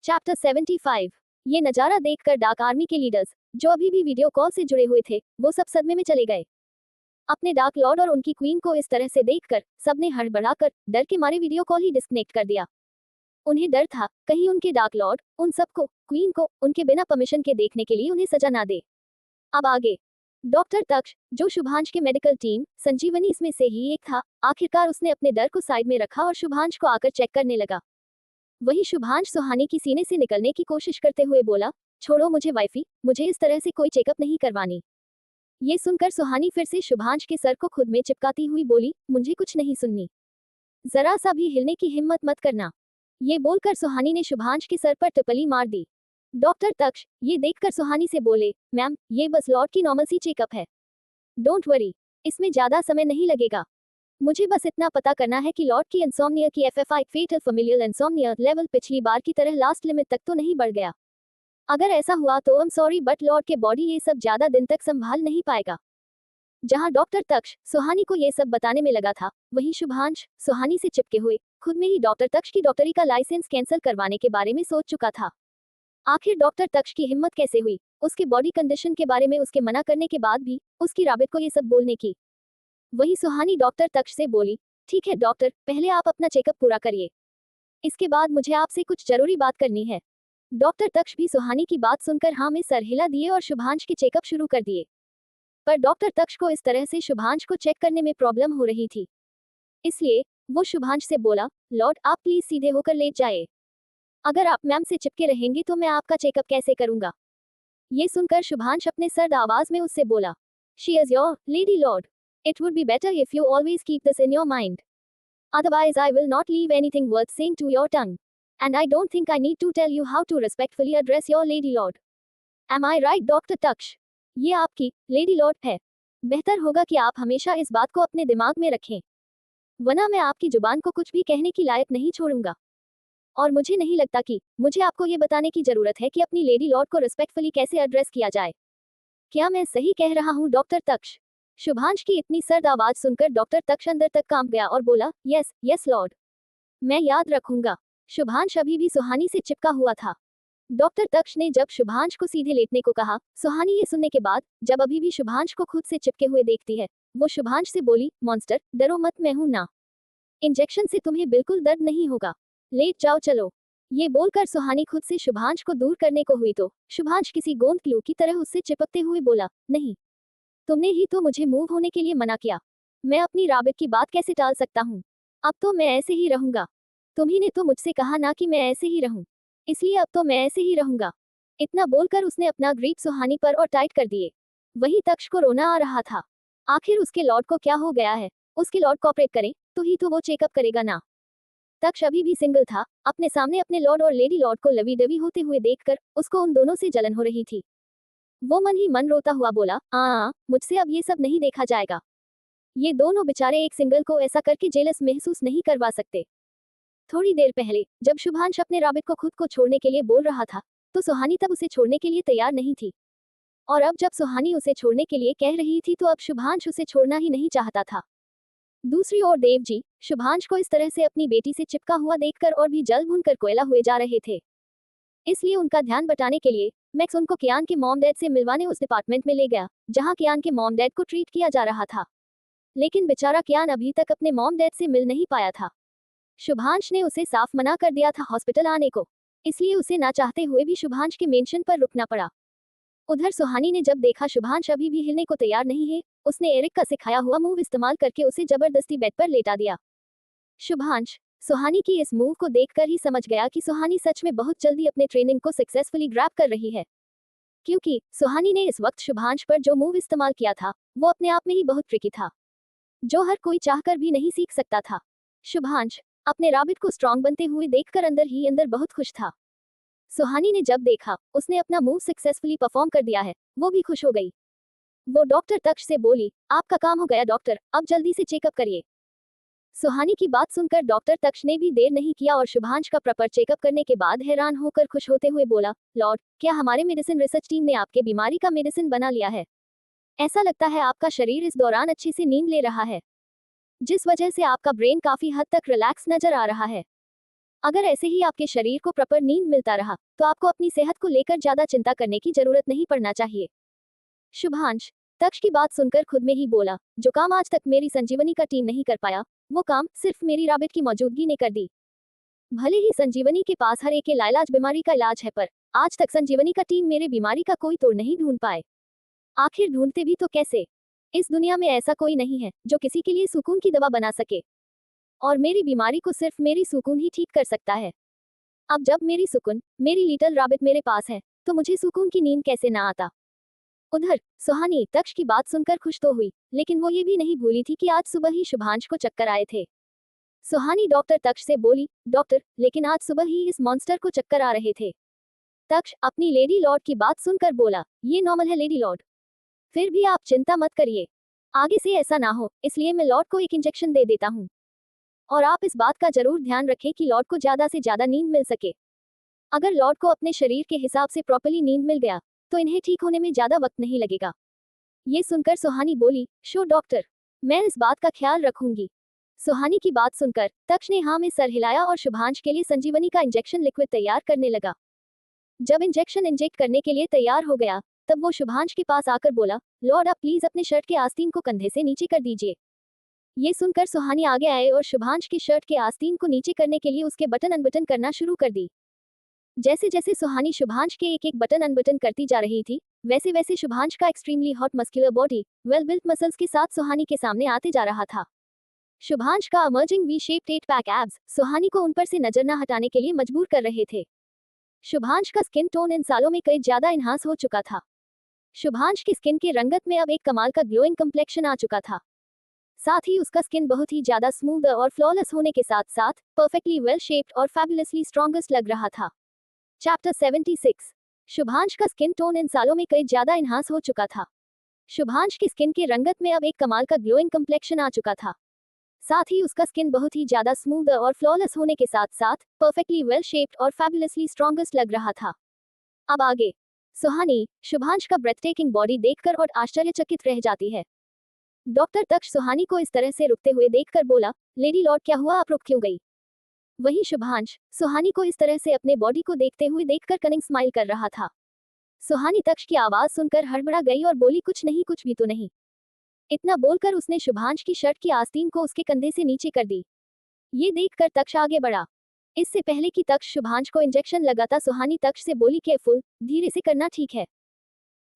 Chapter 75। ये नजारा देखकर डार्क आर्मी के लीडर्स, जो अभी भी वीडियो कॉल से जुड़े हुए थे, वो सब सदमे में चले गए। अपने डार्क लॉर्ड और उनकी क्वीन को इस तरह से देखकर सबने हड़बड़ाकर डर के मारे वीडियो कॉल ही डिस्कनेक्ट कर दिया। उन्हें डर था कहीं उनके डार्क लॉर्ड उन सबको, क्वीन को, उनके बिना परमिशन के देखने के लिए उन्हें सजा ना दे। अब आगे डॉक्टर तक्ष, जो शुभांश के मेडिकल टीम संजीवनी इसमें से ही एक था, आखिरकार उसने अपने डर को साइड में रखा और शुभांश को आकर चेक करने लगा। वही शुभांश सुहानी की सीने से निकलने की कोशिश करते हुए बोला, छोड़ो मुझे वाइफी, मुझे इस तरह से कोई चेकअप नहीं करवानी। ये सुनकर सुहानी फिर से शुभांश के सर को खुद में चिपकाती हुई बोली, मुझे कुछ नहीं सुननी, जरा सा भी हिलने की हिम्मत मत करना। ये बोलकर सुहानी ने शुभांश के सर पर टपली मार दी। डॉक्टर तक्ष ये देखकर सुहानी से बोले, मैम ये बस लॉर्ड की नॉर्मल सी चेकअप है, डोंट वरी, इसमें ज्यादा समय नहीं लगेगा। मुझे बस इतना पता करना है कि लॉर्ड की इंसोम्निया की FFI fatal familial insomnia level पिछली बार की तरह लास्ट लिमिट तक तो नहीं बढ़ गया। अगर ऐसा हुआ तो I am sorry but Lord के बॉडी ये सब ज्यादा दिन तक संभाल नहीं पाएगा। जहां डॉक्टर तक्ष सुहानी को ये सब बताने में लगा था, वहीं शुभांश सुहानी से चिपके हुए खुद में ही डॉक्टर तक्ष की डॉक्टरी का लाइसेंस कैंसिल करवाने के बारे में सोच चुका था। आखिर डॉक्टर तक्ष की हिम्मत कैसे हुई, उसके बॉडी कंडीशन के बारे में उसके मना करने के बाद भी उसकी राबित को ये सब बोलने की। वही सुहानी डॉक्टर तक्ष से बोली, ठीक है डॉक्टर, पहले आप अपना चेकअप पूरा करिए, इसके बाद मुझे आपसे कुछ जरूरी बात करनी है। डॉक्टर तक्ष भी सुहानी की बात सुनकर हाँ में सर हिला दिए और शुभांश के चेकअप शुरू कर दिए। पर डॉक्टर तक्ष को इस तरह से शुभांश को चेक करने में प्रॉब्लम हो रही थी, इसलिए वो शुभांश से बोला, लॉर्ड आप प्लीज सीधे होकर लेट जाए, अगर आप मैम से चिपके रहेंगे तो मैं आपका चेकअप कैसे करूंगा। ये सुनकर शुभांश अपने सर्द आवाज में उससे बोला, she is your lady Lord, it would be better if you always keep this in your mind. Otherwise, I will not leave anything worth saying to your tongue. And I don't think I need to tell you how to respectfully address your lady lord. Am I right, Dr. Taksh? ये आपकी lady Lord है। बेहतर होगा कि आप हमेशा इस बात को अपने दिमाग में रखें, वरना मैं आपकी जुबान को कुछ भी कहने की लायक नहीं छोड़ूंगा। और मुझे नहीं लगता कि मुझे आपको ये बताने की जरूरत है कि अपनी लेडी लॉर्ड को रिस्पेक्टफुली कैसे एड्रेस किया जाए। क्या मैं सही कह रहा हूँ डॉक्टर तक्ष? शुभांश की इतनी सर्द आवाज सुनकर डॉक्टर तक्ष अंदर तक कांप गया और बोला, यस यस लॉर्ड, मैं याद रखूंगा। शुभांश अभी भी सुहानी से चिपका हुआ था। डॉक्टर तक्ष ने जब शुभांश को सीधे लेटने को कहा, सुहानी ये सुनने के बाद जब अभी भी शुभांश को खुद से चिपके हुए देखती है, वो शुभांश से बोली, मॉन्स्टर डरो मत, मैं हूं ना, इंजेक्शन से तुम्हें बिल्कुल दर्द नहीं होगा, लेट जाओ चलो। ये बोलकर सुहानी खुद से शुभांश को दूर करने को हुई तो शुभांश किसी गोंद क्लू की तरह उससे चिपकते हुए बोला, नहीं, तुमने ही तो मुझे मूव होने के लिए मना किया, मैं अपनी राबित की बात कैसे टाल सकता हूँ। अब तो मैं ऐसे ही रहूंगा, तुम्ही ने तो मुझसे कहा ना कि मैं ऐसे ही रहूं, इसलिए अब तो मैं ऐसे ही रहूंगा। इतना बोलकर उसने अपना ग्रीप सुहानी पर और टाइट कर दिए। वही तक्ष को रोना आ रहा था, आखिर उसके लॉर्ड को क्या हो गया है, उसके लॉर्ड कॉपरेट करे तो ही तो वो चेकअप करेगा ना। तक्ष अभी भी सिंगल था, अपने सामने अपने लॉर्ड और लेडी लॉर्ड को लवी डवी होते हुए देखकर उसको उन दोनों से जलन हो रही थी। वो मन ही मन रोता हुआ बोला, मुझसे अब ये सब नहीं देखा जाएगा, ये दोनों बेचारे एक सिंगल को ऐसा करके जेलस महसूस नहीं करवा सकते। थोड़ी देर पहले जब शुभांश अपने राबित को खुद को छोड़ने के लिए बोल रहा था, तो सुहानी तब उसे छोड़ने के लिए तैयार नहीं थी, और अब जब सुहानी उसे छोड़ने के लिए कह रही थी तो अब शुभांश उसे छोड़ना ही नहीं चाहता था। दूसरी ओर देव जी शुभांश को इस तरह से अपनी बेटी से चिपका हुआ देखकर और भी जल भूनकर कोयला हुए जा रहे थे, इसलिए उनका ध्यान बटाने के लिए मैक्स उनको कियान के मॉम डैड से मिलवाने उस डिपार्टमेंट में ले गया जहां कियान के मॉम डैड को ट्रीट किया जा रहा था। लेकिन बेचारा कियान अभी तक अपने मॉम डैड से मिल नहीं पाया था। शुभांश ने उसे साफ मना कर दिया था हॉस्पिटल आने को, इसलिए उसे ना चाहते हुए भी शुभांश के मेंशन पर रुकना पड़ा। उधर सुहानी ने जब देखा शुभांश अभी भी हिलने को तैयार नहीं है, उसने एरिक का सिखाया हुआ मूव इस्तेमाल करके उसे जबरदस्ती बेड पर लेटा दिया। शुभांश सुहानी की इस मूव को देखकर ही समझ गया कि सुहानी सच में बहुत जल्दी अपने ट्रेनिंग को सक्सेसफुली ग्रैब कर रही है, क्योंकि सुहानी ने इस वक्त शुभांश पर जो मूव इस्तेमाल किया था वो अपने आप में ही बहुत ट्रिकी था, जो हर कोई चाहकर भी नहीं सीख सकता था। शुभांश अपने राबित को स्ट्रांग बनते हुए देखकर अंदर ही अंदर बहुत खुश था। सुहानी ने जब देखा उसने अपना मूव सक्सेसफुली परफॉर्म कर दिया है, वो भी खुश हो गई। वो डॉक्टर तक्ष से बोली, आपका काम हो गया डॉक्टर, अब जल्दी से चेकअप करिए। सुहानी की बात सुनकर डॉक्टर तक्ष ने भी देर नहीं किया और शुभांश का प्रॉपर चेकअप करने के बाद हैरान होकर खुश होते हुए बोला, लॉर्ड क्या हमारे मेडिसिन रिसर्च टीम ने आपके बीमारी का मेडिसिन बना लिया है? ऐसा लगता है आपका शरीर इस दौरान अच्छे से नींद ले रहा है, जिस वजह से आपका ब्रेन काफी हद तक रिलैक्स नजर आ रहा है। अगर ऐसे ही आपके शरीर को प्रॉपर नींद मिलता रहा तो आपको अपनी सेहत को लेकर ज्यादा चिंता करने की जरूरत नहीं पड़ना चाहिए। शुभांश तक्ष की बात सुनकर खुद में ही बोला, जो काम आज तक मेरी संजीवनी का टीम नहीं कर पाया, वो काम सिर्फ मेरी राबिट की मौजूदगी ने कर दी। भले ही संजीवनी के पास हर एक के लाइलाज बीमारी का इलाज है, पर आज तक संजीवनी का टीम मेरे बीमारी का कोई तोड़ नहीं ढूंढ पाए। आखिर ढूंढते भी तो कैसे? इस दुनिया में ऐसा कोई नहीं है जो किसी के लिए सुकून की दवा बना सके, और मेरी बीमारी को सिर्फ मेरी सुकून ही ठीक कर सकता है। अब जब मेरी सुकून, मेरी लिटिल राबिट मेरे पास है, तो मुझे सुकून की नींद कैसे ना आता। उधर सुहानी तक्ष की बात सुनकर खुश तो हुई, लेकिन वो ये भी नहीं भूली थी कि आज सुबह ही शुभांश को चक्कर आए थे। सुहानी डॉक्टर तक्ष से बोली, डॉक्टर, लेकिन आज सुबह ही इस मॉन्स्टर को चक्कर आ रहे थे। तक्ष अपनी लेडी लॉर्ड की बात सुनकर बोला, ये नॉर्मल है लेडी लॉर्ड, फिर भी आप चिंता मत करिए, आगे से ऐसा ना हो, इसलिए मैं लॉर्ड को एक इंजेक्शन दे देता हूँ। और आप इस बात का जरूर ध्यान रखें कि लॉर्ड को ज्यादा से ज्यादा नींद मिल सके। अगर लॉर्ड को अपने शरीर के हिसाब से प्रॉपरली नींद मिल गया तो इन्हें ठीक होने में ज्यादा वक्त नहीं लगेगा। ये सुनकर सुहानी बोली, शो डॉक्टर, मैं इस बात का ख्याल रखूंगी। सुहानी की बात सुनकर तक्ष ने हाँ में सर हिलाया और शुभांश के लिए संजीवनी का इंजेक्शन लिक्विड तैयार करने लगा। जब इंजेक्शन इंजेक्ट करने के लिए तैयार हो गया तब वो शुभांश के पास आकर बोला, लॉर्ड आप प्लीज अपने शर्ट के आस्तीन को कंधे से नीचे कर दीजिए। ये सुनकर सुहानी आगे आए और शुभांश की शर्ट के आस्तीन को नीचे करने के लिए उसके बटन अनबटन करना शुरू कर दी। जैसे जैसे सुहानी शुभांश के एक एक बटन अनबटन करती जा रही थी, वैसे वैसे शुभांश का extremely hot muscular body, well built muscles के साथ सुहानी के सामने आते जा रहा था। शुभांश का emerging V shaped 8 pack abs Suhani को उन पर से नजर न हटाने के लिए मजबूर कर रहे थे। शुभांश का स्किन टोन इन सालों में कई ज्यादा इन्हांस हो चुका था। शुभांश की स्किन के रंगत में अब एक कमाल का ग्लोइंग कम्प्लेक्शन आ चुका था। साथ ही उसका स्किन बहुत ही ज्यादा स्मूथ और फ्लॉलेस होने के साथ साथ परफेक्टली वेल शेप्ड और फैबुलसली स्ट्रॉन्गेस्ट लग रहा था। चैप्टर 76। शुभांश का स्किन टोन इन सालों में कई ज्यादा इन्हांस हो चुका था। शुभांश की स्किन के रंगत में अब एक कमाल का ग्लोइंग कम्प्लेक्शन आ चुका था। साथ ही उसका स्किन बहुत ही ज्यादा स्मूथ और फ्लॉलेस होने के साथ साथ परफेक्टली वेल शेप्ड और फैबुलसली स्ट्रॉन्गेस्ट लग रहा था। अब आगे सुहानी शुभांश का ब्रेथटेकिंग बॉडी देखकर और आश्चर्यचकित रह जाती है। डॉक्टर तक्ष सुहानी को इस तरह से रुकते हुए देखकर बोला, लेडी लॉर्ड क्या हुआ, आप रुक क्यों गई? वहीं शुभांश सुहानी को इस तरह से अपने बॉडी को देखते हुए देखकर कनिंग स्माइल कर रहा था। सुहानी तक्ष की आवाज सुनकर हड़बड़ा गई और बोली, कुछ नहीं, कुछ भी तो नहीं। इतना बोलकर उसने शुभांश की शर्ट की आस्तीन को उसके कंधे से नीचे कर दी। ये देखकर तक्ष आगे बढ़ा। इससे पहले कि तक्ष शुभांश को इंजेक्शन लगाता सुहानी तक्ष से बोली, केयरफुल, धीरे से करना, ठीक है?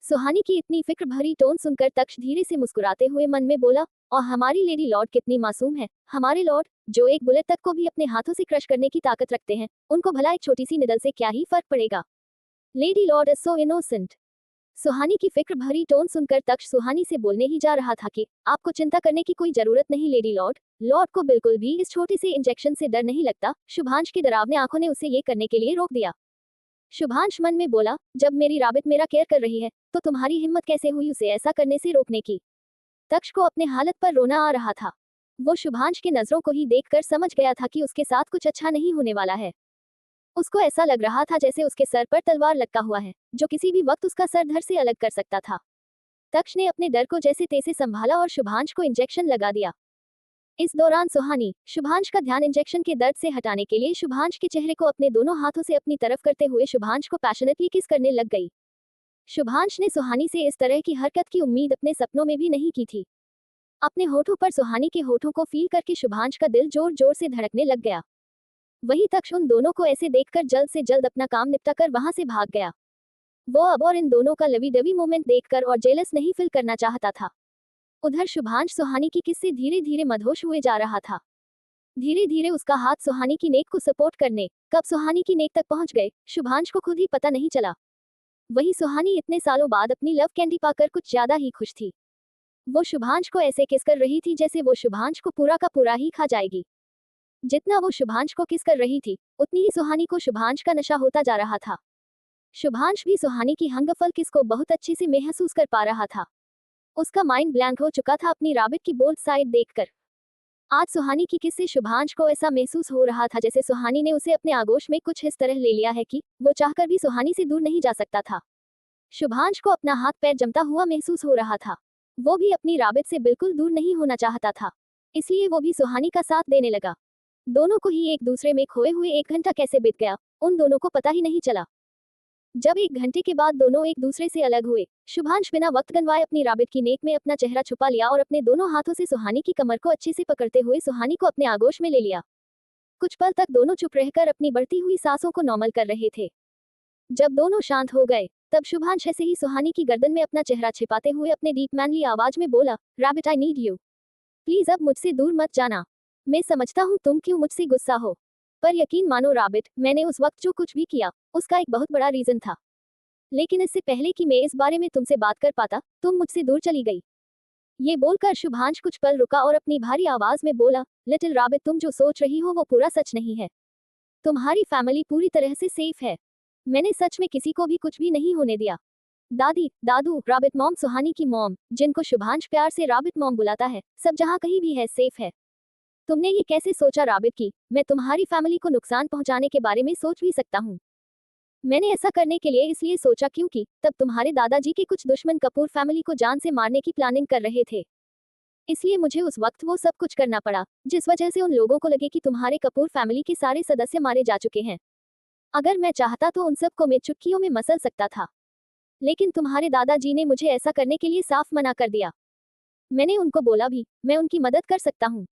सुहानी की इतनी फिक्र भरी टोन सुनकर तक्ष धीरे से मुस्कुराते हुए मन में बोला, और हमारी लेडी लॉर्ड कितनी मासूम है। हमारे लॉर्ड जो एक बुलेट तक को भी अपने हाथों से क्रश करने की ताकत रखते हैं, उनको भला एक छोटी सी निडल से क्या ही फर्क पड़ेगा। Lady lord is so innocent. Suhani की फिक्र भरी टोन सुनकर तक्ष सुहानी से बोलने ही जा रहा था कि आपको चिंता करने की कोई जरूरत नहीं लेडी लॉर्ड। लॉर्ड को बिल्कुल भी इस छोटे से इंजेक्शन से डर नहीं लगता। शुभांश की डरावने आंखों ने उसे ये करने के लिए रोक दिया। शुभांश मन में बोला, जब मेरी राबिट मेरा केयर कर रही है तो तुम्हारी हिम्मत कैसे हुई उसे ऐसा करने से रोकने की। तक्ष को अपने हालत पर रोना आ रहा था। वो शुभांश के नजरों को ही देखकर समझ गया था कि उसके साथ कुछ अच्छा नहीं होने वाला है। उसको ऐसा लग रहा था जैसे उसके सर पर तलवार लटका हुआ है, जो किसी भी वक्त उसका सर धड़ से अलग कर सकता था। तक्ष ने अपने डर को जैसे तैसे संभाला और शुभांश को इंजेक्शन लगा दिया। इस दौरान सुहानी शुभांश का ध्यान इंजेक्शन के दर्द से हटाने के लिए शुभांश के चेहरे को अपने दोनों हाथों से अपनी तरफ करते हुए शुभांश को पैशनेटली किस करने लग गई। शुभांश ने सुहानी से इस तरह की हरकत की उम्मीद अपने सपनों में भी नहीं की थी। अपने होठों पर सुहानी के होठों को फील करके शुभांश का दिल जोर जोर से धड़कने लग गया। वहीं तक्ष उन दोनों को ऐसे देखकर जल्द से जल्द अपना काम निपटाकर वहां से भाग गया। वो अब और इन दोनों का लवी डवी मोमेंट देखकर और जेलस नहीं फील करना चाहता था। उधर शुभांश सुहानी की किस से धीरे धीरे मदहोश हुए जा रहा था। धीरे धीरे उसका हाथ सुहानी की नेक को सपोर्ट करने कब सुहानी की नेक तक पहुंच गए, शुभांश को खुद ही पता नहीं चला। वही सुहानी इतने सालों बाद अपनी लव कैंडी पाकर कुछ ज्यादा ही खुश थी। वो शुभांश को ऐसे किस कर रही थी जैसे वो शुभांश को पूरा का पूरा ही खा जाएगी। जितना वो शुभांश को किस कर रही थी, उतनी ही सुहानी को शुभांश का नशा होता जा रहा था। शुभांश भी सुहानी की हंगफल किस को बहुत अच्छे से महसूस कर पा रहा था। उसका माइंड ब्लैंक हो चुका था अपनी राबिट की बोल्ड साइड देखकर। आज सुहानी की किस से शुभांश को ऐसा महसूस हो रहा था जैसे सुहानी ने उसे अपने आगोश में कुछ इस तरह ले लिया है कि वो चाहकर भी सुहानी से दूर नहीं जा सकता था। शुभांश को अपना हाथ पैर जमता हुआ महसूस हो रहा था। वो भी अपनी राबिट से बिल्कुल दूर नहीं होना चाहता था, इसलिए वो भी सुहानी का साथ देने लगा। दोनों को ही एक दूसरे में खोए हुए 1 घंटा कैसे बीत गया, उन दोनों को पता ही नहीं चला। जब 1 घंटे के बाद दोनों एक दूसरे से अलग हुए, शुभांश बिना वक्त गंवाए अपनी राबित की नेक में अपना चेहरा छुपा लिया और अपने दोनों हाथों से सुहानी की कमर को अच्छे से पकड़ते हुए सुहानी को अपने आगोश में ले लिया। कुछ पल तक दोनों चुप रहकर अपनी बढ़ती हुई सांसों को नॉर्मल कर रहे थे। जब दोनों शांत हो गए, तब शुभांश ऐसे ही सुहानी की गर्दन में अपना चेहरा छिपाते हुए अपने डीप मैनली आवाज में बोला, rabbit I need you, please अब मुझसे दूर मत जाना। मैं समझता हूँ तुम क्यों मुझसे गुस्सा हो, पर यकीन मानो रैबिट, मैंने उस वक्त जो कुछ भी किया, उसका एक बहुत बड़ा रीजन था। लेकिन इससे पहले कि मैं इस बारे में तुमसे बात कर पाता, तुम मुझसे दूर चली गई। ये बोलकर शुभांश कुछ पल रुका और अपनी भारी आवाज में बोला, लिटिल रैबिट, तुम जो सोच रही हो वो पूरा सच नहीं है। तुम्हारी फैमिली पूरी तरह से सेफ है। मैंने सच में किसी को भी कुछ भी नहीं होने दिया। दादी, दादू, रैबिट मॉम, सुहानी की मॉम, जिनको शुभांश प्यार से रैबिट मॉम बुलाता है, सब जहाँ कहीं भी है सेफ है। तुमने ये कैसे सोचा रैबिट कि मैं तुम्हारी फैमिली को नुकसान पहुंचाने के बारे में सोच भी सकता हूँ? मैंने ऐसा करने के लिए इसलिए सोचा क्योंकि तब तुम्हारे दादाजी के कुछ दुश्मन कपूर फैमिली को जान से मारने की प्लानिंग कर रहे थे। इसलिए मुझे उस वक्त वो सब कुछ करना पड़ा, जिस वजह से उन लोगों को लगे कि तुम्हारे कपूर फैमिली के सारे सदस्य मारे जा चुके हैं। अगर मैं चाहता तो उन सबको मैं चुटकियों में मसल सकता था, लेकिन तुम्हारे दादाजी ने मुझे ऐसा करने के लिए साफ मना कर दिया। मैंने उनको बोला भी, मैं उनकी मदद कर सकता हूँ,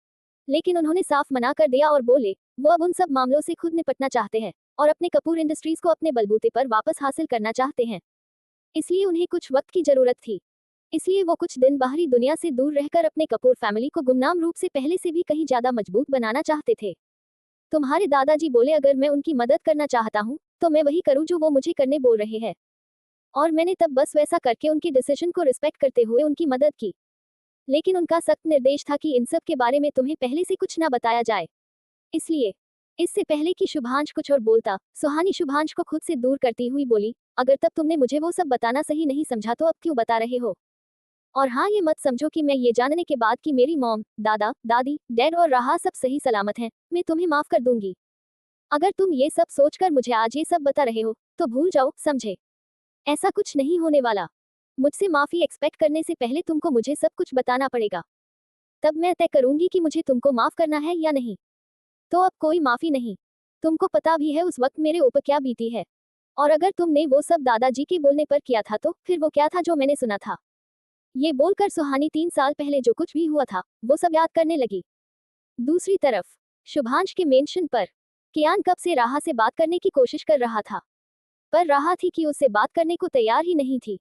लेकिन उन्होंने साफ मना कर दिया और बोले वो अब उन सब मामलों से खुद निपटना चाहते हैं और अपने कपूर इंडस्ट्रीज को अपने बलबूते पर वापस हासिल करना चाहते हैं। इसलिए उन्हें कुछ वक्त की जरूरत थी। इसलिए वो कुछ दिन बाहरी दुनिया से दूर रहकर अपने कपूर फैमिली को गुमनाम रूप से पहले से भी कहीं ज्यादा मजबूत बनाना चाहते थे। तुम्हारे दादाजी बोले अगर मैं उनकी मदद करना चाहता हूँ तो मैं वही करूँ जो वो मुझे करने बोल रहे हैं, और मैंने तब बस वैसा करके उनकी डिसीजन को रिस्पेक्ट करते हुए उनकी मदद की। लेकिन उनका सख्त निर्देश था कि इन सब के बारे में तुम्हें पहले से कुछ ना बताया जाए। इसलिए इससे पहले कि शुभांश कुछ और बोलता, सुहानी शुभांश को खुद से दूर करती हुई बोली, अगर तब तुमने मुझे वो सब बताना सही नहीं समझा तो अब क्यों बता रहे हो? और हाँ, ये मत समझो कि मैं ये जानने के बाद कि मेरी मॉम, दादा, दादी, डैड और राहा सब सही सलामत हैं, मैं तुम्हें माफ कर दूंगी। अगर तुम ये सब सोचकर मुझे आज ये सब बता रहे हो तो भूल जाओ, समझे? ऐसा कुछ नहीं होने वाला। मुझसे माफी एक्सपेक्ट करने से पहले तुमको मुझे सब कुछ बताना पड़ेगा, तब मैं तय करूंगी कि मुझे तुमको माफ करना है या नहीं। तो अब कोई माफी नहीं। तुमको पता भी है उस वक्त मेरे ऊपर क्या बीती है, और अगर तुमने वो सब दादाजी के बोलने पर किया था तो फिर वो क्या था जो मैंने सुना था? ये बोलकर सुहानी 3 साल पहले जो कुछ भी हुआ था वो सब याद करने लगी। दूसरी तरफ शुभांश के मेंशन पर कियान कब से राहा से बात करने की कोशिश कर रहा था, पर राहा थी कि उससे बात करने को तैयार ही नहीं थी।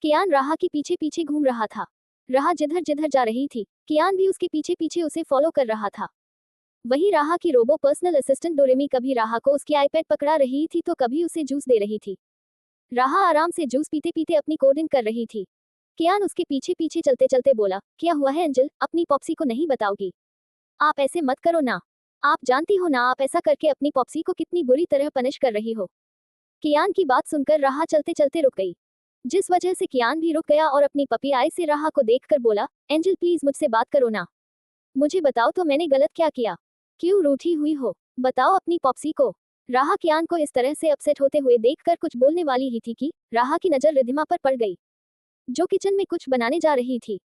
कियान राहा के पीछे पीछे घूम रहा था। राहा जिधर जिधर जा रही थी, कियान भी उसके पीछे पीछे उसे फॉलो कर रहा था। वही राहा की रोबो पर्सनल असिस्टेंट डोरेमी कभी राहा को उसकी आईपैड पकड़ा रही थी तो कभी उसे जूस दे रही थी। राहा आराम से जूस पीते पीते अपनी कोडिंग कर रही थी। कियान उसके पीछे पीछे चलते चलते बोला, क्या हुआ है एंजल, अपनी पॉप्सी को नहीं बताओगी? आप ऐसे मत करो ना। आप जानती हो ना आप ऐसा करके अपनी पॉप्सी को कितनी बुरी तरह पनिश कर रही हो। कियान की बात सुनकर राहा चलते चलते रुक गई, जिस वजह से कियान भी रुक गया और अपनी पपी आई से राहा को देखकर बोला, एंजल प्लीज मुझसे बात करो ना। मुझे बताओ तो मैंने गलत क्या किया? क्यों रूठी हुई हो? बताओ अपनी पॉप्सी को। राहा कियान को इस तरह से अपसेट होते हुए देखकर कुछ बोलने वाली ही थी कि राहा की नजर रिधिमा पर पड़ गई, जो किचन में कुछ बनाने जा रही थी।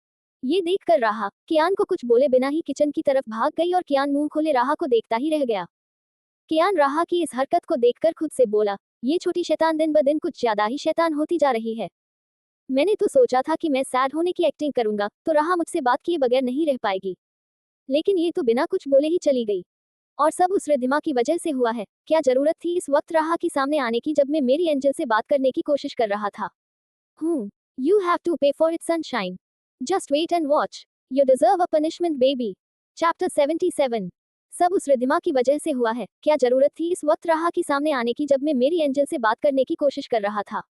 ये देखकर राहा कियान को कुछ बोले बिना ही किचन की तरफ भाग गई और कियान मुंह खोले राहा को देखता ही रह गया। कियान राहा की इस हरकत को देखकर खुद से बोला, ये छोटी शैतान दिन ब दिन कुछ ज्यादा ही शैतान होती जा रही है। मैंने तो सोचा था कि मैं सैड होने की एक्टिंग करूंगा तो राहा मुझसे बात किए बगैर नहीं रह पाएगी, लेकिन ये तो बिना कुछ बोले ही चली गई। और सब उस रिधिमा की वजह से हुआ है। क्या जरूरत थी इस वक्त राहा के सामने आने की जब मैं मेरी एंजल से बात करने की कोशिश कर रहा था? You have to pay for it sunshine. Just wait and watch. You deserve a punishment baby. Chapter 77। सब उस रिधिमा की वजह से हुआ है। क्या जरूरत थी इस वक्त राहा के सामने आने की जब मैं मेरी एंजल से बात करने की कोशिश कर रहा था?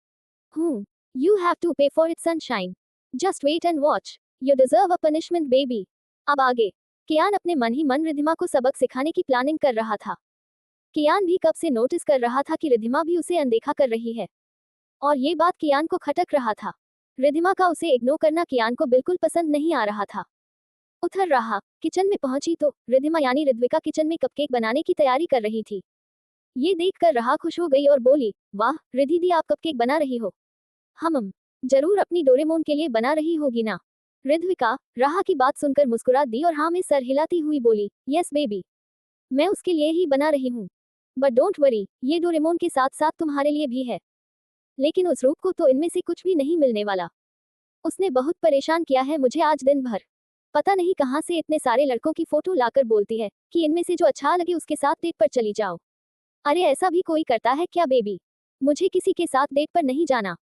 You have to pay for it sunshine. Just wait and watch. You deserve a punishment baby. अब आगे कियान अपने मन ही मन रिधिमा को सबक सिखाने की प्लानिंग कर रहा था। कियान भी कब से नोटिस कर रहा था कि रिधिमा भी उसे अनदेखा कर रही है, और ये बात कियान को खटक रहा था। रिधिमा का उसे इग्नोर करना कियान को बिल्कुल पसंद नहीं आ रहा था। उधर राहा किचन में पहुंची तो रिधिमा यानी रिद्विका किचन में कपकेक बनाने की तैयारी कर रही थी। ये देखकर राहा खुश हो गई और बोली, वाह रिधि दी, आप कपकेक बना रही हो? हम जरूर अपनी डोरेमोन के लिए बना रही होगी ना? रिद्विका राहा की बात सुनकर मुस्कुरा दी और हाँ में सर हिलाती हुई बोली, यस बेबी। मैं उसके लिए ही बना रही हूँ। बट डोंट वरी, ये डोरेमोन के साथ साथ तुम्हारे लिए भी है। लेकिन उस रूप को तो इनमें से कुछ भी नहीं मिलने वाला। उसने बहुत परेशान किया है मुझे आज दिन भर। पता नहीं कहाँ से इतने सारे लड़कों की फोटो लाकर बोलती है कि इनमें से जो अच्छा लगे उसके साथ डेट पर चली जाओ। अरे ऐसा भी कोई करता है क्या बेबी? मुझे किसी के साथ डेट पर नहीं जाना।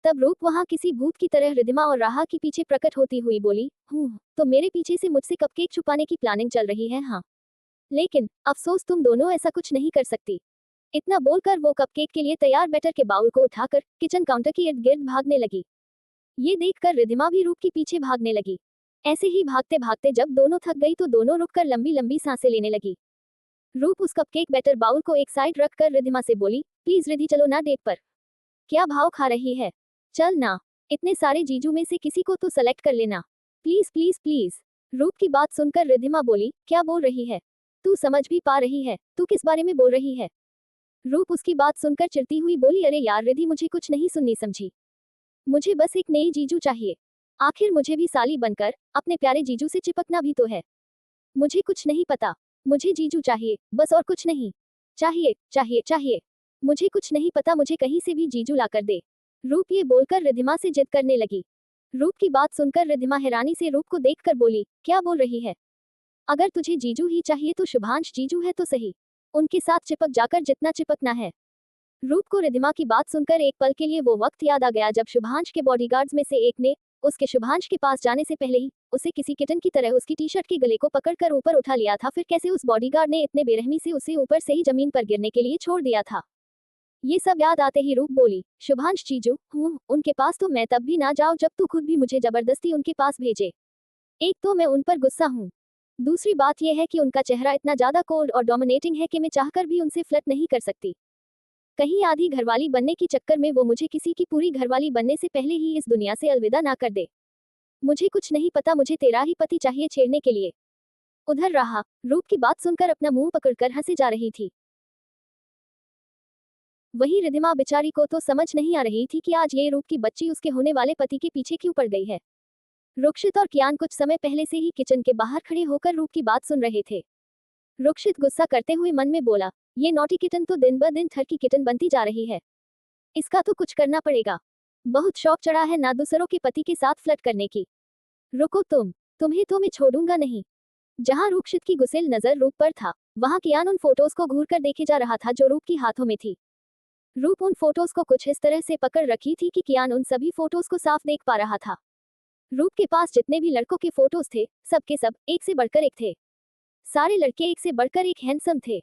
तब रूप वहाँ किसी भूत की तरह रिद्धिमा और राहा के पीछे प्रकट होती हुई बोली, तो मेरे पीछे से मुझसे कपकेक छुपाने की प्लानिंग चल रही है हाँ। लेकिन अफसोस तुम दोनों ऐसा कुछ नहीं कर सकती। इतना बोलकर वो कपकेक के लिए तैयार बैटर के बाउल को उठाकर किचन काउंटर के इर्द गिर्द भागने लगी। ये देखकर रिद्धिमा भी रूप के पीछे भागने लगी। ऐसे ही भागते भागते जब दोनों थक गई तो दोनों रुककर लंबी लंबी सांसें लेने लगी। रूप उस कपकेक बैटर बाउल को एक साइड रखकर रिद्धिमा से बोली, प्लीज रिद्धि चलो ना डेट पर। क्या भाव खा रही है? चल ना, इतने सारे जीजू में से किसी को तो सेलेक्ट कर लेना। Please please please. रूप की बात सुनकर रिद्धिमा बोली, क्या बोल रही है? तू समझ भी पा रही है तू किस बारे में बोल रही है? रूप उसकी बात सुनकर चिढ़ती हुई बोली, अरे यार रिद्धि मुझे कुछ नहीं सुननी समझी। मुझे बस एक नई जीजू चाहिए। आखिर मुझे भी साली बनकर अपने प्यारे जीजू से चिपकना भी तो है। मुझे कुछ नहीं पता। मुझे जीजू चाहिए बस और कुछ नहीं। चाहिए चाहिए चाहिए। मुझे कुछ नहीं पता, मुझे कहीं से भी जीजू लाकर दे। रूप ये बोलकर रिद्धिमा से जिद करने लगी। रूप की बात सुनकर रिद्धिमा हैरानी से रूप को देखकर बोली, क्या बोल रही है? अगर तुझे जीजू ही चाहिए तो शुभांश जीजू है तो सही। उनके साथ चिपक जाकर जितना चिपकना है। रूप को रिद्धिमा की बात सुनकर एक पल के लिए वो वक्त याद आ गया जब शुभांश के बॉडीगार्ड्स में से एक ने उसके शुभांश के पास जाने से पहले ही उसे किसी किटन की तरह उसकी टी शर्ट के गले को पकड़कर ऊपर उठा लिया था। फिर कैसे उस बॉडीगार्ड ने इतने बेरहमी से उसे ऊपर से ही जमीन पर गिरने के लिए छोड़ दिया था। ये सब याद आते ही रूप बोली, शुभांश जीजू उनके पास तो मैं तब भी ना जाऊं जब तू खुद भी मुझे जबरदस्ती उनके पास भेजे। एक तो मैं उन पर गुस्सा हूँ। दूसरी बात यह है कि उनका चेहरा इतना ज्यादा कोल्ड और डोमिनेटिंग है कि मैं चाहकर भी उनसे फ्लर्ट नहीं कर सकती। कहीं आधी घरवाली बनने की चक्कर में वो मुझे किसी की पूरी घरवाली बनने से पहले ही इस दुनिया से अलविदा ना कर दे। मुझे कुछ नहीं पता, मुझे तेरा ही पति चाहिए छेड़ने के लिए। उधर राहा रूप की बात सुनकर अपना मुंह पकड़कर हंसे जा रही थी। वही रिद्धिमा बेचारी को तो समझ नहीं आ रही थी कि आज ये रूप की बच्ची उसके होने वाले पति के पीछे क्यों पड़ गई है। रुक्षित और कियान कुछ समय पहले से ही किचन के बाहर खड़े होकर रूप की बात सुन रहे थे। रुक्षित गुस्सा करते हुए मन में बोला, ये नौटी किटन तो दिन ब दिन ठरकी किटन बनती जा रही है। इसका तो कुछ करना पड़ेगा। बहुत शौक चढ़ा है ना दूसरों के पति के साथ फ्लर्ट करने की। रुको तुम्हें तो मैं छोड़ूंगा नहीं। जहां रुक्षित की गुस्सेल नजर रूप पर था, वहां कियान उन फोटोज को घूर कर देखे जा रहा था जो रूप की हाथों में थी। रूप उन फोटोज को कुछ इस तरह से पकड़ रखी थी कि कियान उन सभी फोटोज को साफ देख पा रहा था। रूप के पास जितने भी लड़कों के फोटोज थे, सब के सब एक से बढ़कर एक थे। सारे लड़के एक से बढ़कर एक हैंडसम थे।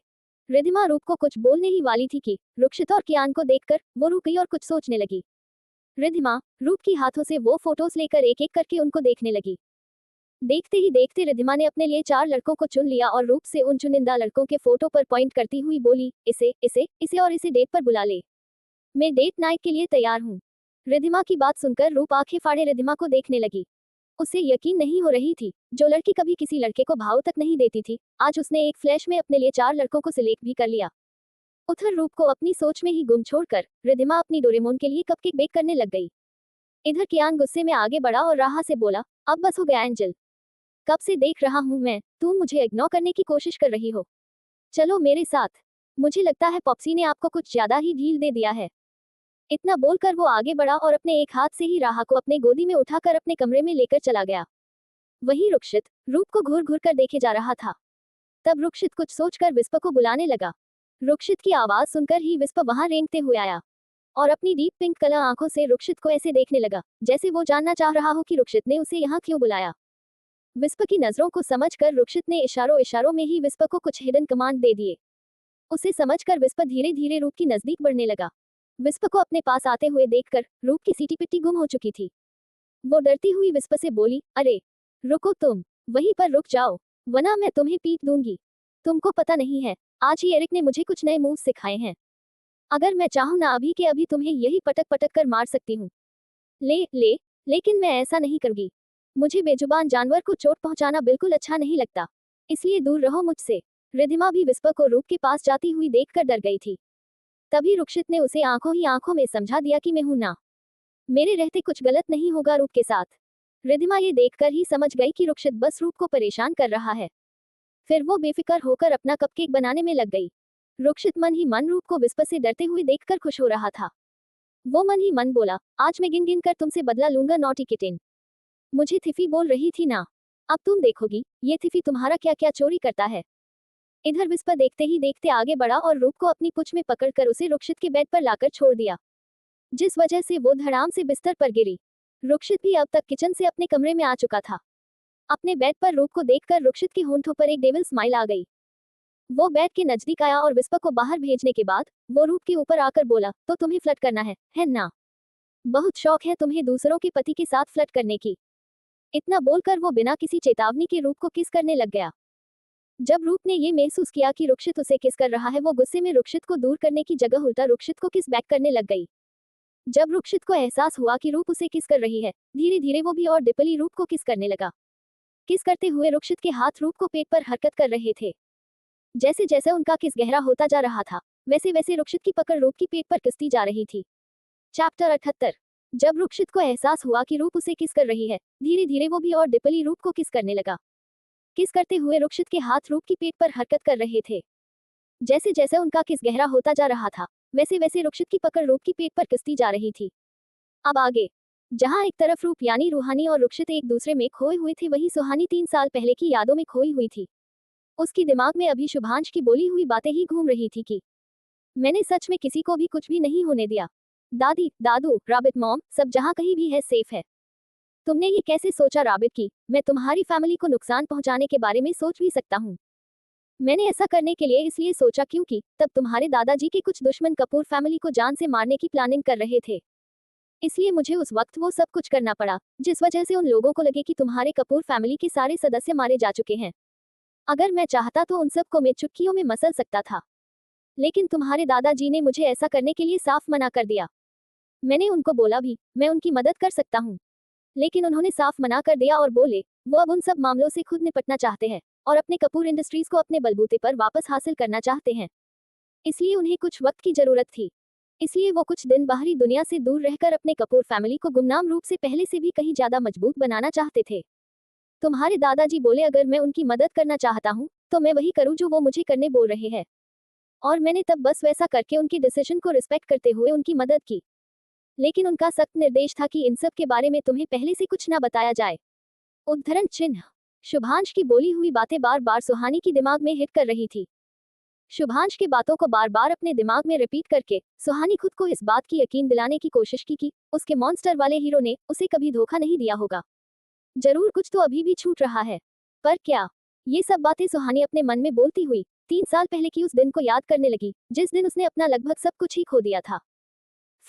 रिद्धिमा रूप को कुछ बोलने ही वाली थी कि रुक्षित और कियान को देखकर वो रुक गई और कुछ सोचने लगी। रिद्धिमा रूप की हाथों से वो फोटोज लेकर एक एक करके उनको देखने लगी। देखते ही देखते रिद्धिमा ने अपने लिए 4 लड़कों को चुन लिया और रूप से उन चुनिंदा लड़कों के फोटो पर पॉइंट करती हुई बोली, इसे इसे इसे और इसे डेट पर बुला ले। मैं डेट नाइट के लिए तैयार हूँ। रिद्धिमा की बात सुनकर रूप आंखें फाड़े रिद्धिमा को देखने लगी। उसे यकीन नहीं हो रही थी, जो लड़की कभी किसी लड़के को भाव तक नहीं देती थी, आज उसने एक फ्लैश में अपने लिए 4 लड़कों को सिलेक्ट भी कर लिया। उधर रूप को अपनी सोच में ही गुम छोड़कर रिद्धिमा अपनी डोरेमोन के लिए कपकेक बेक करने लग गई। इधर कियान गुस्से में आगे बढ़ा और राहा से बोला, अब बस हो गया एंजल। कब से देख रहा हूँ मैं, तुम मुझे इग्नोर करने की कोशिश कर रही हो। चलो मेरे साथ। मुझे लगता है पॉप्सी ने आपको कुछ ज्यादा ही ढील दे दिया है। इतना बोलकर वो आगे बढ़ा और अपने एक हाथ से ही राहा को अपने गोदी में उठाकर अपने कमरे में लेकर चला गया। वहीं रुक्षित रूप को घूर घूर कर देखे जा रहा था। तब रुक्षित कुछ सोचकर विस्पा को बुलाने लगा। रुक्षित की आवाज सुनकर ही विस्पा वहां रेंगते हुए आया और अपनी डीप पिंक कलर आंखों से रुक्षित को ऐसे देखने लगा जैसे वो जानना चाह रहा हो कि रुक्षित ने उसे यहाँ क्यों बुलाया। विस्पा की नजरों को समझकर रुक्षित ने इशारों इशारों में ही विस्पा को कुछ हिडन कमांड दे दिए। उसे समझकर विस्पा धीरे धीरे रूप की नजदीक बढ़ने लगा। विस्पा को अपने पास आते हुए देखकर रूप की सीटी पिट्टी गुम हो चुकी थी। वो डरती हुई विस्पा से बोली, अरे रुको, तुम वहीं पर रुक जाओ, वरना मैं तुम्हें पीट दूंगी। तुमको पता नहीं है, आज ही एरिक ने मुझे कुछ नए मूव सिखाए हैं। अगर मैं चाहूँ ना अभी के अभी तुम्हें यही पटक पटक कर मार सकती हूँ। लेकिन मैं ऐसा नहीं करूंगी। मुझे बेजुबान जानवर को चोट पहुंचाना बिल्कुल अच्छा नहीं लगता, इसलिए दूर रहो मुझसे। रिद्धिमा भी विस्पा को रूप के पास जाती हुई देखकर डर गई थी। तभी रुक्षित ने उसे आंखों ही आंखों में समझा दिया कि मैं हूं ना, मेरे रहते कुछ गलत नहीं होगा रूप के साथ। रिद्धिमा ये देखकर ही समझ गई कि रुक्षित बस रूप को परेशान कर रहा है। फिर वो बेफिक्र होकर अपना कपकेक बनाने में लग गई। रुक्षित मन ही मन रूप को विस्पर से डरते हुए देखकर खुश हो रहा था। वो मन ही मन बोला, आज मैं गिन गिन कर तुमसे बदला लूंगा नॉटी किटेन। मुझे थिफी बोल रही थी ना, अब तुम देखोगी ये थिफी तुम्हारा क्या क्या चोरी करता है। इधर विस्पर देखते ही देखते आगे बढ़ा और रूप को अपनी पुछ में पकड़कर उसे रुक्षित के बेड पर लाकर छोड़ दिया, जिस वजह से वो धड़ाम से बिस्तर पर गिरी। रुक्षित भी अब तक किचन से अपने कमरे में आ चुका था। अपने बेड पर रूप को देखकर रुक्षित के होंठों पर एक डेविल स्माइल आ गई। वो बेड के नजदीक आया और विस्पर को बाहर भेजने के बाद वो रूप के ऊपर आकर बोला, तो तुम्हें फ्लर्ट करना है ना? बहुत शौक है तुम्हें दूसरों के पति के साथ फ्लर्ट करने की। इतना बोलकर वो बिना किसी चेतावनी के रूप को किस करने लग गया। जब रूप ने ये महसूस किया कि रुक्षित उसे किस कर रहा है, वो गुस्से में रुक्षित को दूर करने की जगह उल्टा रुक्षित को किस बैक करने लग गई। जब रुक्षित को एहसास हुआ कि रूप उसे किस कर रही है, धीरे धीरे वो भी और डिपली रूप को किस करने लगा। किस करते हुए रुक्षित के हाथ रूप को पेट पर हरकत कर रहे थे। जैसे जैसे उनका किस गहरा होता जा रहा था, वैसे वैसे रुक्षित की पकड़ रूप की पेट पर कसती जा रही थी। चैप्टर 78। जब रुक्षित को एहसास हुआ कि रूप उसे किस कर रही है, धीरे धीरे वो भी और डिपली रूप को किस करने लगा। किस करते हुए रुक्षित के हाथ रूप की पेट पर हरकत कर रहे थे। जैसे जैसे उनका किस गहरा होता जा रहा था, वैसे वैसे रुक्षित की पकड़ रूप की पेट पर कसती जा रही थी। अब आगे, जहां एक तरफ रूप यानी रूहानी और रुक्षित एक दूसरे में खोए हुए थे, वहीं सुहानी 3 साल पहले की यादों में खोई हुई थी। उसकी दिमाग में अभी शुभांश की बोली हुई बातें ही घूम रही थी कि मैंने सच में किसी को भी कुछ भी नहीं होने दिया। दादी, दादू, रॉबिट मॉम, सब जहां कहीं भी है सेफ है। तुमने ये कैसे सोचा रॉबिट की मैं तुम्हारी फैमिली को नुकसान पहुंचाने के बारे में सोच भी सकता हूँ? मैंने ऐसा करने के लिए इसलिए सोचा क्योंकि तब तुम्हारे दादाजी के कुछ दुश्मन कपूर फैमिली को जान से मारने की प्लानिंग कर रहे थे। इसलिए मुझे उस वक्त वो सब कुछ करना पड़ा, जिस वजह से उन लोगों को लगे कि तुम्हारे कपूर फैमिली के सारे सदस्य मारे जा चुके हैं। अगर मैं चाहता तो उन सब को मैं चुटकियों में मसल सकता था, लेकिन तुम्हारे दादाजी ने मुझे ऐसा करने के लिए साफ मना कर दिया। मैंने उनको बोला भी मैं उनकी मदद कर सकता हूँ, लेकिन उन्होंने साफ मना कर दिया और बोले वो अब उन सब मामलों से खुद निपटना चाहते हैं और अपने कपूर इंडस्ट्रीज को अपने बलबूते पर वापस हासिल करना चाहते हैं। इसलिए उन्हें कुछ वक्त की जरूरत थी। इसलिए वो कुछ दिन बाहरी दुनिया से दूर रहकर अपने कपूर फैमिली को गुमनाम रूप से पहले से भी कहीं ज्यादा मजबूत बनाना चाहते थे। तुम्हारे दादाजी बोले अगर मैं उनकी मदद करना चाहता हूँ तो मैं वही करूँ जो वो मुझे करने बोल रहे हैं, और मैंने तब बस वैसा करके उनकी डिसीजन को रिस्पेक्ट करते हुए उनकी मदद की। लेकिन उनका सख्त निर्देश था कि इन सब के बारे में तुम्हें पहले से कुछ ना बताया जाए। उद्धरण चिन्ह। शुभांश की बोली हुई बातें बार बार सुहानी की दिमाग में हिट कर रही थी। शुभांश की बातों को बार बार अपने दिमाग में रिपीट करके सुहानी खुद को इस बात की यकीन दिलाने की कोशिश की कि उसके मॉन्स्टर वाले हीरो ने उसे कभी धोखा नहीं दिया होगा। जरूर कुछ तो अभी भी छूट रहा है, पर क्या? ये सब बातें सुहानी अपने मन में बोलती हुई 3 साल पहले की उस दिन को याद करने लगी, जिस दिन उसने अपना लगभग सब कुछ ही खो दिया था।